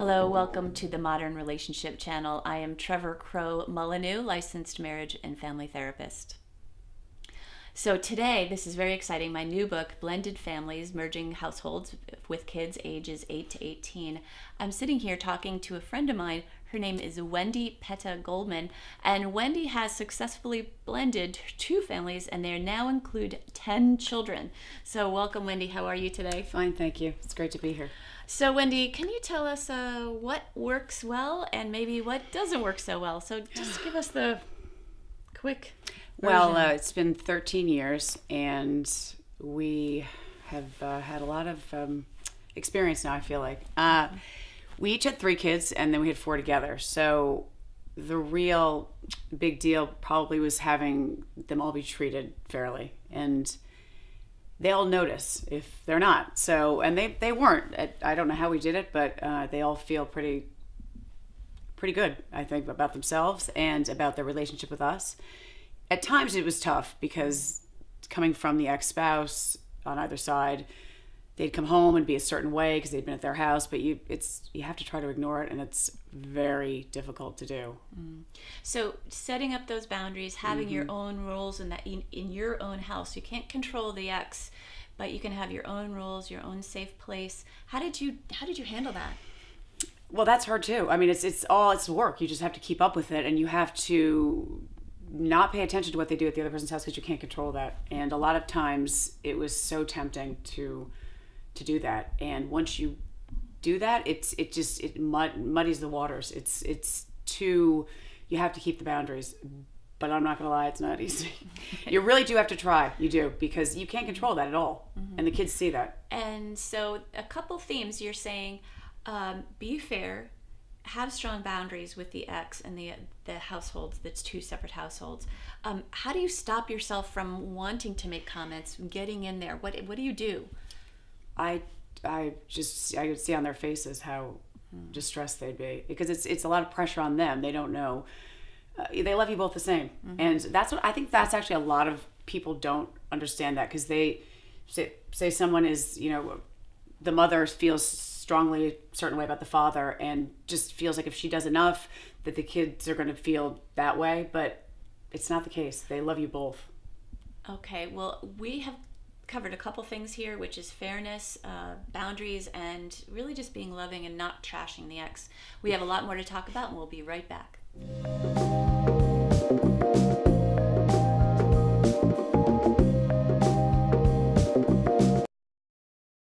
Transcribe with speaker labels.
Speaker 1: Hello, welcome to the Modern Relationship Channel. I am Trevor Crow Molyneux, licensed marriage and family therapist. So today, this is very exciting, my new book, Blended Families, Merging Households with Kids ages 8 to 18. I'm sitting here talking to a friend of mine. Her name is Wendy Petta Goldman, and Wendy has successfully blended 2 families, and they now include 10 children. So welcome, Wendy. How are you today?
Speaker 2: Fine, thank you. It's great to be here.
Speaker 1: So Wendy, can you tell us what works well and maybe what doesn't work so well? So just give us the quick version.
Speaker 2: Well, it's been 13 years, and we have had a lot of experience now, I feel like. We each had 3 kids, and then we had 4 together. So the real big deal probably was having them all be treated fairly. And they all notice if they're not. So, and they weren't. I don't know how we did it, but they all feel pretty good, I think, about themselves and about their relationship with us. At times it was tough because coming from the ex-spouse on either side, they'd come home and be a certain way because they'd been at their house, but you have to try to ignore it, and it's very difficult to do.
Speaker 1: So setting up those boundaries, having your own rules, and that in your own house, you can't control the ex, but you can have your own rules, your own safe place. How did you handle that?
Speaker 2: Well, that's hard too. I mean, it's work. You just have to keep up with it, and you have to not pay attention to what they do at the other person's house because you can't control that. And a lot of times it was so tempting to do that, and once you do that, it muddies the waters. It's too, you have to keep the boundaries, but I'm not gonna lie, it's not easy. You really do have to try. You do, because you can't control that at all, and the kids see that.
Speaker 1: And so a couple themes you're saying: be fair, have strong boundaries with the ex and the households. That's 2 separate households. How do you stop yourself from wanting to make comments, getting in there? What do you do?
Speaker 2: I could see on their faces how distressed they'd be, because it's a lot of pressure on them. They don't know. They love you both the same, and that's what I think. That's actually a lot of people don't understand that, because they say someone is, the mother feels strongly a certain way about the father and just feels like if she does enough that the kids are going to feel that way, but it's not the case. They love you both.
Speaker 1: Okay, well, we have covered a couple things here, which is fairness, boundaries, and really just being loving and not trashing the ex. We have a lot more to talk about, and we'll be right back.